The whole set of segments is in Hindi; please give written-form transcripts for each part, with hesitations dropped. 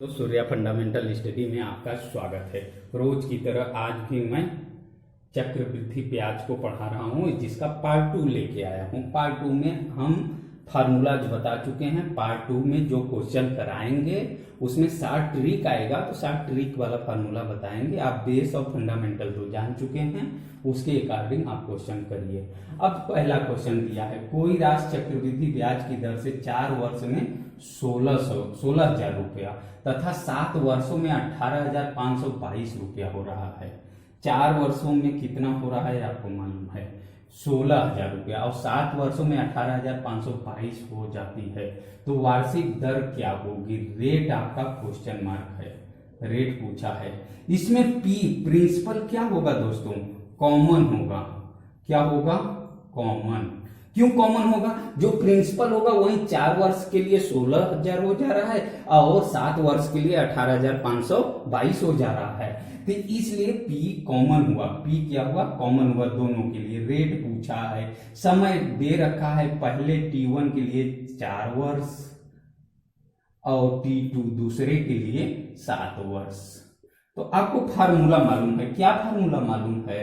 तो सूर्या फंडामेंटल स्टडी में आपका स्वागत है। रोज की तरह आज भी मैं चक्रवृद्धि ब्याज को पढ़ा रहा हूँ, जिसका पार्ट 2 लेके आया हूँ। पार्ट 2 में हम फार्मूलाज बता चुके हैं। पार्ट 2 में जो क्वेश्चन कराएंगे उसमें 60 ट्रिक आएगा, तो 60 ट्रिक वाला फार्मूला बताएंगे। आप बेस और फंडामेंटल जो जान चुके हैं उसके अकॉर्डिंग आप क्वेश्चन करिए। अब पहला क्वेश्चन दिया है, कोई राशि चक्रवृद्धि ब्याज की दर से 4 वर्ष में 16,000 रुपया तथा 7 वर्षों में 18,522 रुपया हो रहा है। 4 वर्षों में कितना हो रहा है आपको मालूम है, 16,000 रुपया, और 7 वर्षों में 18,522 हो जाती है। तो वार्षिक दर क्या होगी? रेट आपका क्वेश्चन मार्क है, रेट पूछा है। इसमें पी प्रिंसिपल क्या होगा दोस्तों? कॉमन होगा। क्या होगा? कॉमन। क्यों कॉमन होगा? जो प्रिंसिपल होगा वही 4 वर्ष के लिए 16,000 हो जा रहा है और 7 वर्ष के लिए 18,522 हो जा रहा है। तो इसलिए P कॉमन हुआ। P क्या हुआ? कॉमन हुआ दोनों के लिए। रेट पूछा है, समय दे रखा है, पहले T1 के लिए 4 वर्ष और T2 दूसरे के लिए 7 वर्ष। तो आपको फार्मूला मालूम है। क्या फार्मूला मालूम है?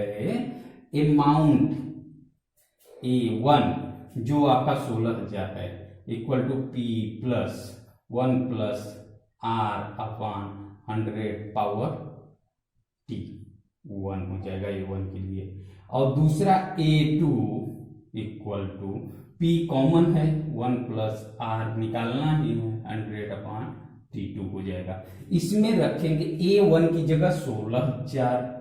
अमाउंट A1 जो आपका 16,000 है equal to P plus 1 plus R upon 100 power T 1 हो जाएगा A1 के लिए। और दूसरा A2 equal to P common है, 1 प्लस R निकालना ही है, 100 अपॉन T2 हो जाएगा। इसमें रखेंगे A1 की जगह 16,000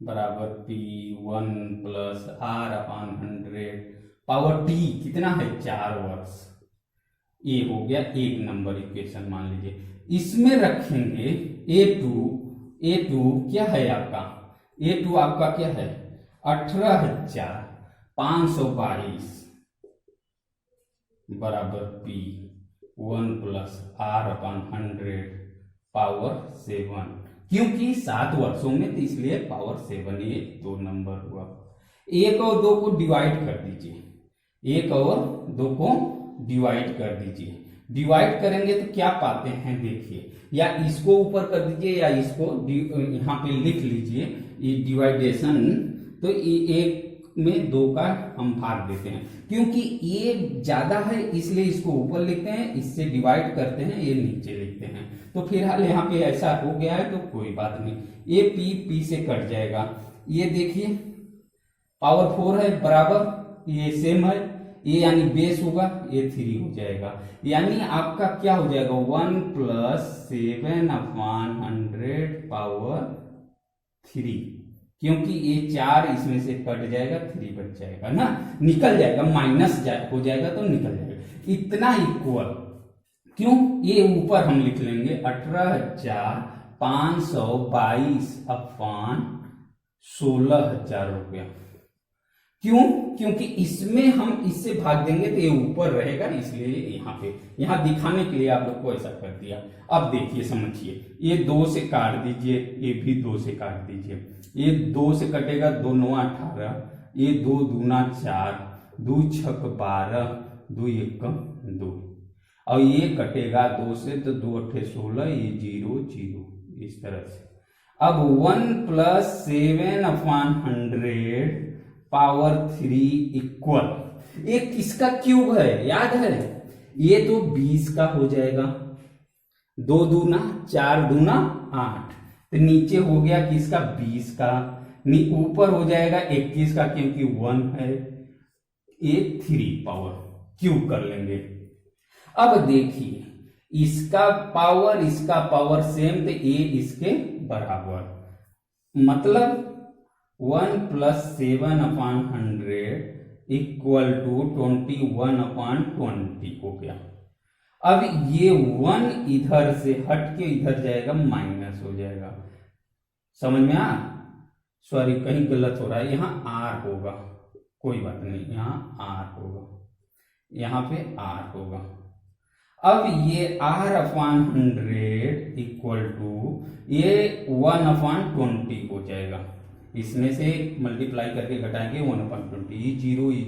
बराबर P1 plus R upon 100 power T कितना है? 4 वर्ष। ये हो गया एक नंबर इक्वेशन मान लीजिए। इसमें रखेंगे A2 क्या है आपका? A2 आपका क्या है? 18,522 बराबर P1 plus R upon 100 power 7, क्योंकि 7 वर्षों में तो इसलिए पावर 7, ये 2 नंबर हुआ। 1 और 2 को डिवाइड कर दीजिए, 1 और 2 को डिवाइड कर दीजिए। डिवाइड करेंगे तो क्या पाते हैं देखिए, या इसको ऊपर कर दीजिए या इसको यहाँ पे लिख लीजिए, ये डिवाइडेशन। तो एक में 2 का हम भाग देते हैं, क्योंकि ये ज्यादा है इसलिए इसको ऊपर लिखते हैं, इससे डिवाइड करते हैं, ये नीचे लिखते हैं। तो फिलहाल यहाँ पे ऐसा हो गया है तो कोई बात नहीं, ये P से कट जाएगा। ये देखिए पावर 4 है बराबर, ये सेम है, ये यानी बेस होगा, ये 3 हो जाएगा। यानी आपका क्या हो जाएगा? 1 प्लस 7 अपॉन 100 पावर 3, क्योंकि ये 4 इसमें से कट जाएगा, 3 बच जाएगा ना, निकल जाएगा, माइनस हो जाएगा तो निकल जाएगा। इतना इक्वल, क्यों? ये ऊपर हम लिख लेंगे 18,522 अपॉन 16,000 रुपया। क्यों? क्योंकि इसमें हम इससे भाग देंगे तो ये ऊपर रहेगा, इसलिए यहाँ दिखाने के लिए आप लोग को ऐसा कर दिया। अब देखिए समझिए, ये 2 से काट दीजिए, ये भी 2 से काट दीजिए। ये 2 से कटेगा, 2 9 18, ये 2 दूना 4, 2 छक 12, 2 1 2, और ये कटेगा 2 से तो 2 8 16, ये 0 0, इस तरह से। अब 1 प्लस 7 अपॉन 100 पावर 3 इक्वल, ये किसका क्यूब है याद है? ये तो 20 का हो जाएगा, 2 दूना 4 दूना 8, तो नीचे हो गया किसका? 20 का। ऊपर हो जाएगा 21 का, क्योंकि 1 है, ये 3 पावर क्यूब कर लेंगे। अब देखिए इसका पावर सेम, तो ये इसके बराबर, मतलब 1 plus 7 upon 100 equal to 21 upon 20 हो गया। अब ये 1 इधर से हट के इधर जाएगा, माइनस हो जाएगा। समझ में आ? सॉरी कहीं गलत हो रहा है, यहाँ R होगा, कोई बात नहीं, यहाँ R होगा, यहाँ पे R होगा। अब ये R अपॉन 100 इक्वल टू ये 1 अपॉन 20 हो जाएगा। इसमें से मल्टीप्लाई करके घटाएंगे 1/20, ये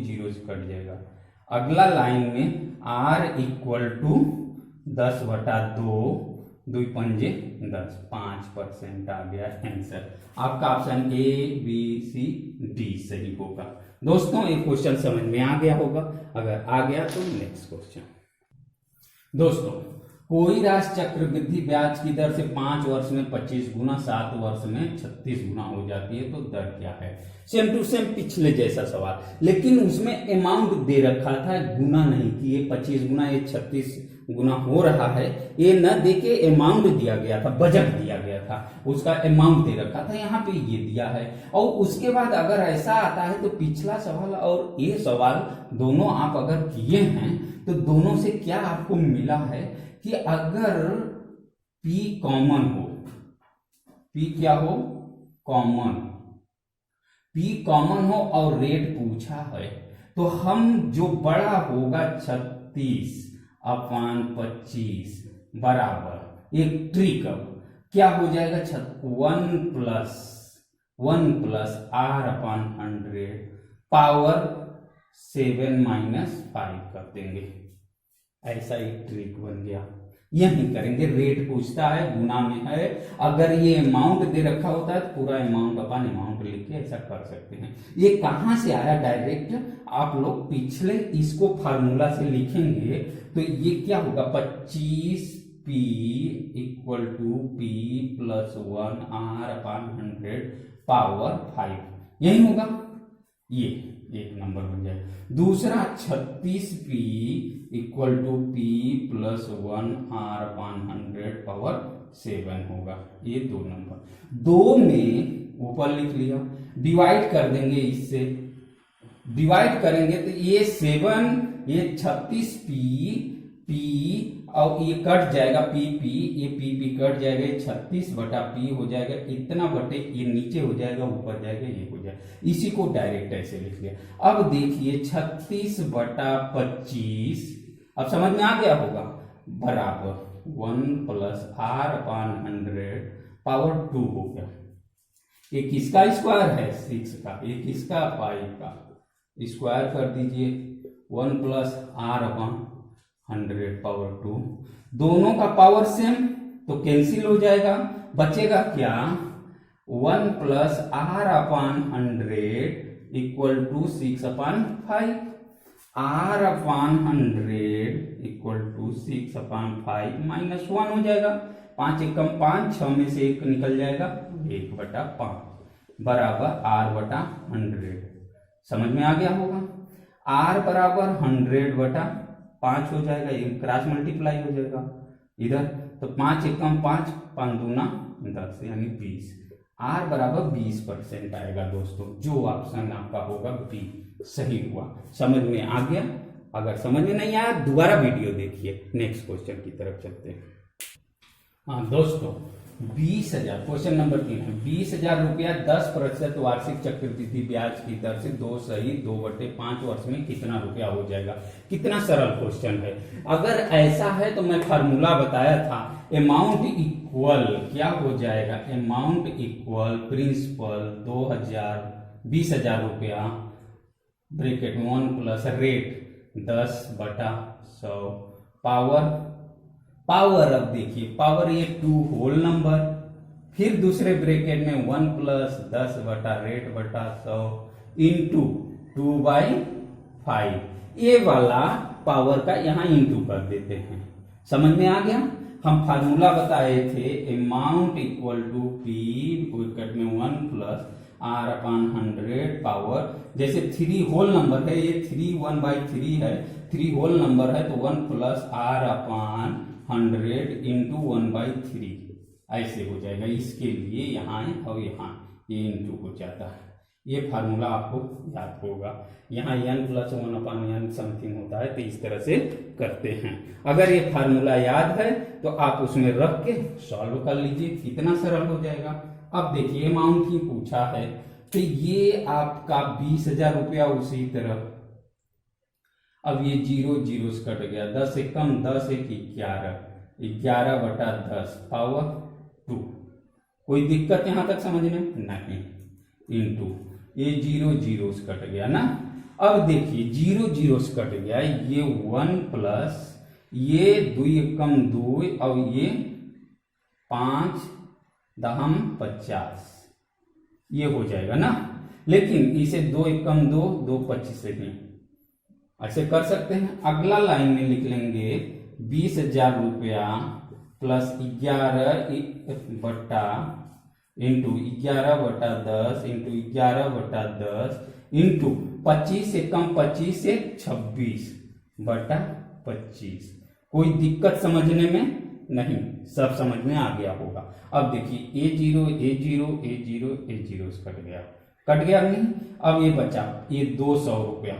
0 से कट जाएगा। अगला लाइन में R इक्वल टू 10/2, 2 पंजे 10, 5% आ गया आंसर। आपका option A B C D सही होगा। दोस्तों ये क्वेश्चन समझ में आ गया होगा, अगर आ गया तो नेक्स्ट क्वेश्चन। दोस्तों कोई राशि चक्रवृद्धि ब्याज की दर से 5 वर्ष में 25 गुना, 7 वर्ष में 36 गुना हो जाती है, तो दर क्या है? सेम टू सेम पिछले जैसा सवाल, लेकिन उसमें अमाउंट दे रखा था, गुना नहीं कि ये 25 गुना ये 36 गुना हो रहा है, ये न दे के अमाउंट दिया गया था, बजट दिया गया था, उसका अमाउंट दे रखा था, यहाँ पे ये दिया है। और उसके बाद अगर ऐसा आता है तो पिछला सवाल और ये सवाल दोनों आप अगर किए हैं तो दोनों से क्या आपको मिला है कि अगर P कॉमन हो, P क्या हो? कॉमन, P कॉमन हो और रेट पूछा है, तो हम जो बड़ा होगा 36/25 बराबर एक ट्रिक क्या हो जाएगा? 1 + R/100 पावर 7 - 5 कर देंगे। ऐसा एक ट्रिक बन गया, यही करेंगे। रेट पूछता है, गुना में है, अगर ये अमाउंट दे रखा होता है तो पूरा अमाउंट अपन अमाउंट लिख के ऐसा कर सकते हैं। ये कहां से आया? डायरेक्ट आप लोग पिछले इसको फार्मूला से लिखेंगे तो ये क्या होगा? 25P = P + 1 R/100 पावर 5, यही होगा। ये एक नंबर बन जाए। दूसरा 36P = P + 1 R/100 पावर 7 होगा, ये 2 नंबर। 2 में ऊपर लिख लिया, डिवाइड कर देंगे, इससे डिवाइड करेंगे तो ये 7, ये 36P और ये कट जाएगा P, ये P कट जाएगा, ये 36/P हो जाएगा, इतना बटे ये नीचे हो जाएगा, ऊपर जाएगा, ये हो जाएगा। इसी को डायरेक्ट ऐसे लिख लिया। अब देखिए 36/25, अब समझ में आ गया होगा, बराबर 1 + R/100 पावर 2 हो गया। ये किसका स्क्वायर है? 6 का। ये किसका? 5 का। स्क्वायर कर दीजिए, 1 + R/100 पावर 2, दोनों का पावर सेम तो कैंसिल हो जाएगा, बचेगा क्या? 1 + R/100 = 6/5, R/100 = 6/5 - 1 हो जाएगा, 5 एकम 5, 6 में से 1 निकल जाएगा, 1/5 बराबर R/100। समझ में आ गया होगा। R बराबर 100/5 हो जाएगा, ये क्रॉस मल्टीप्लाई हो जाएगा इधर, तो 5 एकम 5, 5 दूना 10 यानी 20। R बराबर 20% आएगा दोस्तों, जो ऑप्शन आपका होगा बी सही हुआ। समझ में आ गया? अगर समझ में नहीं आया दोबारा वीडियो देखिए। नेक्स्ट क्वेश्चन की तरफ चलते हैं। हाँ दोस्तों, 20,000 क्वेश्चन नंबर 3 है। 20,000 रुपया 10% वार्षिक चक्रवृद्धि ब्याज की दर से 2 सही 2/5 वर्ष में कितना रुपया हो जाएगा? कितना सरल क्वेश्चन है। अगर ऐसा है तो मैं फार्मूला बताया था, अमाउंट इक्वल क्या हो जाएगा? अमाउंट इक्वल प्रिंसिपल 20,000 रुपया ब्रैकेट में 1 प्लस रेट 10/100 पावर अब देखिए पावर ये 2 होल नंबर, फिर दूसरे ब्रैकेट में 1 + 10/रेट/100 इंटू 2/5, ये वाला पावर का यहाँ इंटू कर देते हैं। समझ में आ गया? हम फार्मूला बताए थे, amount equal to P bracket में 1 + R/100 पावर, जैसे 3 होल नंबर है, ये 3 1/3 है, 3 होल नंबर है तो 1 + R/100 इंटू 1/3 ऐसे हो जाएगा। इसके लिए यहाँ और यहाँ ये इंटू हो जाता है। ये फार्मूला आपको याद होगा। यहाँ n + 1/n समथिंग होता है, तो इस तरह से करते हैं। अगर ये फार्मूला याद है तो आप उसमें रख के सॉल्व कर लीजिए, कितना सरल हो जाएगा। अब देखिए अमाउंट ही पूछा है, तो ये आपका 20,000 रुपया, उसी तरह अब ये 0 0 से कट गया, 10 एकम 10 1 11, 11/10 पावर 2। कोई दिक्कत यहां तक समझ में नहीं? इंटू ये 0 0 से कट गया ना। अब देखिए 0 0 से कट गया, ये 1 + ये 2 एकम 2 और ये 5 दहम 50 ये हो जाएगा ना। लेकिन इसे 2 एकम 2 2 25 से ही ऐसे कर सकते हैं। अगला लाइन में लिख लेंगे 20,000 रुपया प्लस 11 बटा इंटू 11/10 इंटू 11/10 इंटू 25 से कम 25 से 26/25। कोई दिक्कत समझने में नहीं, सब समझ में आ गया होगा। अब देखिए A0 A0 A0 A0 cut गया नहीं। अब ये बचा ये 200 रुपया,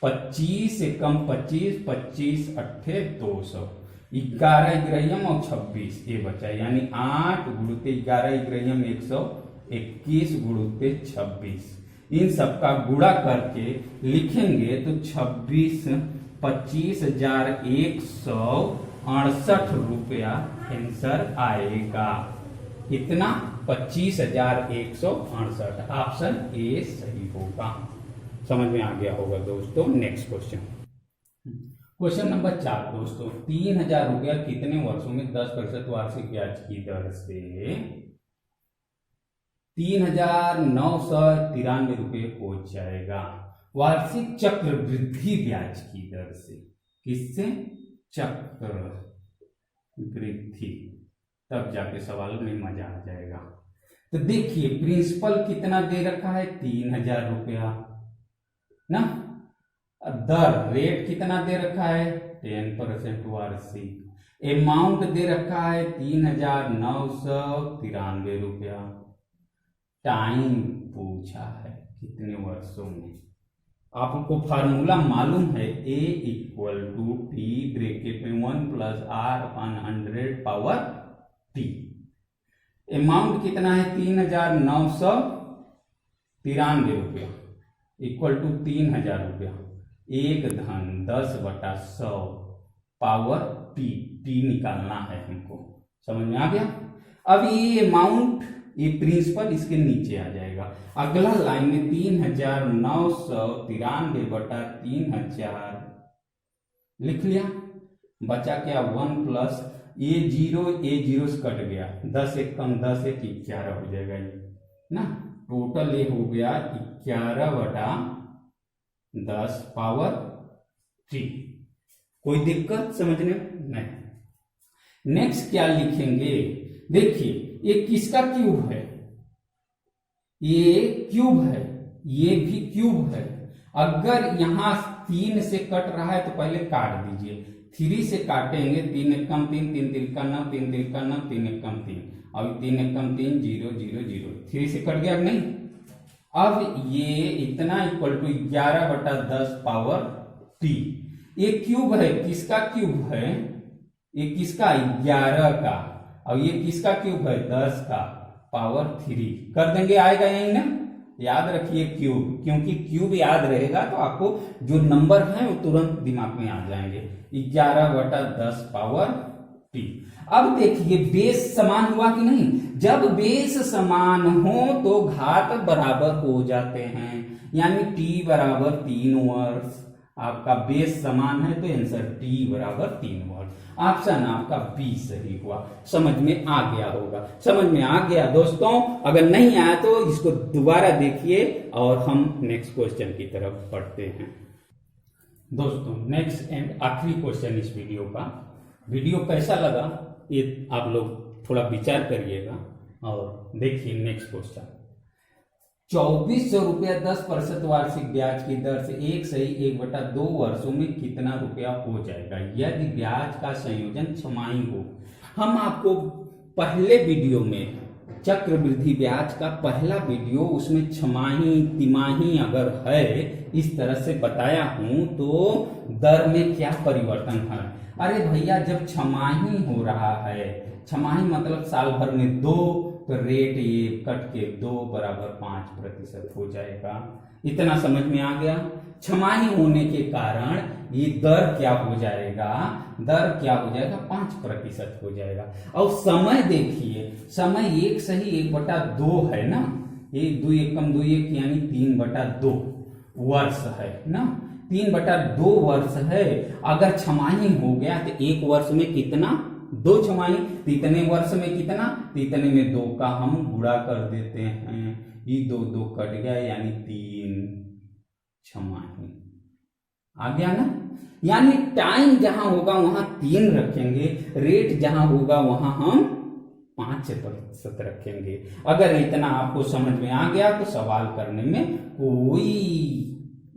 25 से कम 25 25 अट्ठे 200, 11 इग्रहियम और 26 ये बचा, यानी 8 गुणुते 11 इग्रहियम 121 गुणुते 26। इन सबका गुणा करके लिखेंगे तो 25,168 रुपया आंसर आएगा। इतना 25,168, ऑप्शन ए सही होगा। समझ में आ गया होगा दोस्तों। नेक्स्ट क्वेश्चन नंबर 4 दोस्तों, 3,000 रुपया कितने वर्षों में 10% वार्षिक ब्याज की दर से 3,993 रुपये हो जाएगा। वार्षिक चक्र वृद्धि ब्याज की दर से, किससे? चक्र वृद्धि, तब जाके सवाल में मजा आ जाएगा। तो देखिए प्रिंसिपल कितना दे रखा है 3,000 रुपया ना, दर रेट कितना दे रखा है 10% वार्षिक, अमाउंट दे रखा है 3,993 रुपया, टाइम पूछा है कितने वर्षों में। आपको फार्मूला मालूम है A equal to T bracket में 1 + R/100 पावर T। अमाउंट कितना है 3,993 रुपया इक्वल टू 3,000 रुपया, 1 धन 10/100 पावर T निकालना है हमको। समझ में आ गया। अब ये अमाउंट ये प्रिंसिपल इसके नीचे आ जाएगा। अगला लाइन में 3,993/3000 लिख लिया, बचा क्या 1 प्लस A0 से कट गया, 10 एक कम 10 एक 11 हो जाएगा ये ना। टोटल ये हो गया 11/10 पावर 3। कोई दिक्कत समझने नहीं। नेक्स्ट क्या लिखेंगे, देखिए ये किसका क्यूब है, ये क्यूब है, ये भी क्यूब है। अगर यहां 3 से कट रहा है तो पहले काट दीजिए, 3 से काटेंगे 3 एकम 3 3 तिरका 9 3 तिरका 9 3 एकम 3 और 3 एकम 3 0 0 0, 3 से कट गया नहीं। अब ये इतना इक्वल टू 11/10 पावर T। ये क्यूब है, किसका क्यूब है, ये किसका 11 का, और ये किसका क्यूब है 10 का पावर 3 कर देंगे, आएगा यही ना। याद रखिए क्यूब, क्योंकि क्यूब याद रहेगा तो आपको जो नंबर है वो तुरंत दिमाग में आ जाएंगे। 11/10 पावर T। अब देखिए बेस समान हुआ कि नहीं, जब बेस समान हो तो घात बराबर हो जाते हैं, यानी T बराबर 3 वर्ष। आपका बेस समान है तो आंसर T बराबर 3 वर्ष। ऑप्शन आपका बी सही हुआ। समझ में आ गया होगा। समझ में आ गया दोस्तों। अगर नहीं आया तो इसको दोबारा देखिए और हम नेक्स्ट क्वेश्चन की तरफ बढ़ते हैं। दोस्तों नेक्स्ट एंड आखिरी क्वेश्चन इस वीडियो का। वीडियो कैसा लगा ये आप लोग थोड़ा विचार करिएगा और देखिए नेक्स्ट क्वेश्चन। 2,400 रुपया 10% वार्षिक ब्याज की दर से 1/1/2 वर्षों में कितना रुपया हो जाएगा यदि ब्याज का संयोजन छमाही हो। हम आपको पहले वीडियो में चक्रवृद्धि ब्याज का पहला वीडियो, उसमें छमाही तिमाही अगर है इस तरह से बताया हूं तो दर में क्या परिवर्तन है। अरे भैया जब छमाही हो रहा है, छमाही मतलब साल भर में 2, तो रेट ये कट के 2 बराबर 5% हो जाएगा। इतना समझ में आ गया। छमाही होने के कारण ये दर क्या हो जाएगा, दर क्या हो जाएगा 5% हो जाएगा। और समय देखिए, समय 1/2 है ना, ये 2 एकम 2 1 यानी 3/2 वर्ष है ना। 3/2 वर्ष है। अगर छमाही हो गया तो एक वर्ष में कितना, 2 छमाही, तो इतने वर्ष में कितना, तो इतने में 2 का हम गुणा कर देते हैं, ये 2 कट गया यानी 3 छमाही आ गया ना। यानी टाइम जहां होगा वहां 3 रखेंगे, रेट जहां होगा वहां हम 5% रखेंगे। अगर इतना आपको समझ में आ गया तो सवाल करने में कोई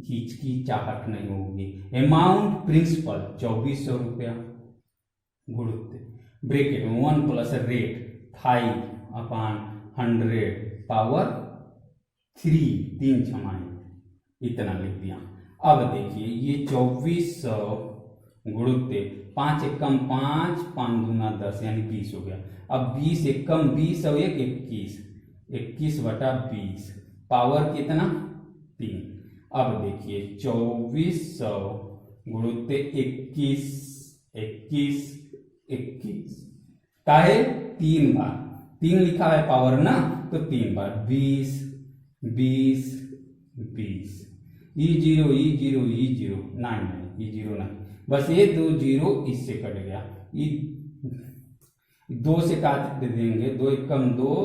हिचकिचाहट नहीं होगी। अमाउंट प्रिंसिपल 2400 रुपया, गुणित ब्रैकेट में 1 प्लस रेट 5/100 पावर 3 छमाही, इतना लिख दिया। अब देखिए ये 2400 गुणित 5 एकम 5, 5 दूना 10 यानी 20 हो गया। अब 20 एकम 20 और 1 21, 21/20 पावर कितना 3। अब देखिए 2400 गुणित 21 काहे 3 बार 3 लिखा है पावर ना, तो 3 बार 20 20 20, E0 नहीं, बस ये 2 0 इससे कट गया, 2 से काट देंगे, 2 एकम 2,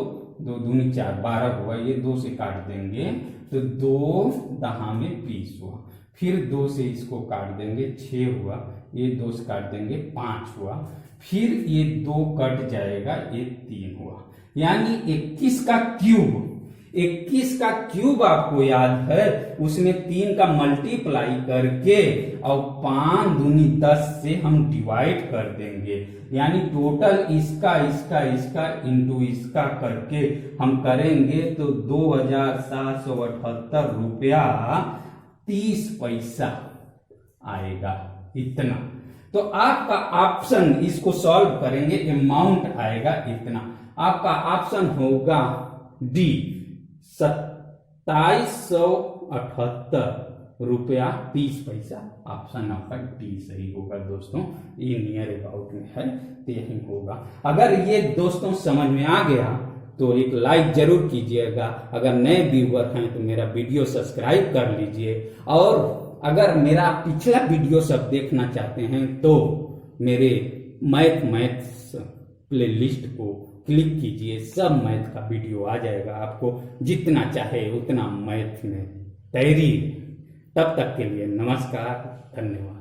2 दूनी 4, 12 हुआ, ये 2 से काट देंगे तो 2 दहा में 20 हुआ। फिर 2 से इसको काट देंगे 6 हुआ, ये 2 से काट देंगे 5 हुआ, फिर ये 2 कट जाएगा, ये 3 हुआ। यानी 21 का क्यूब आपको याद है, उसमें 3 का मल्टीप्लाई करके और 5 दूनी 10 से हम डिवाइड कर देंगे। यानी टोटल इसका इंटू इसका करके हम करेंगे तो 2778 रुपया 30 पैसा आएगा, इतना। तो आपका ऑप्शन, इसको सॉल्व करेंगे, अमाउंट आएगा इतना। आपका ऑप्शन होगा डी 2778 रुपया 30 पैसा। ऑप्शन आपका डी सही होगा दोस्तों, ये नियर अबाउट में है तो यही होगा। अगर ये दोस्तों समझ में आ गया तो एक लाइक जरूर कीजिएगा। अगर नए व्यूअर हैं तो मेरा वीडियो सब्सक्राइब कर लीजिए, और अगर मेरा पिछला वीडियो सब देखना चाहते हैं तो मेरे मैथ्स प्लेलिस्ट को क्लिक कीजिए, सब मैथ का वीडियो आ जाएगा, आपको जितना चाहे उतना मैथ में तैयारी। तब तक के लिए नमस्कार, धन्यवाद।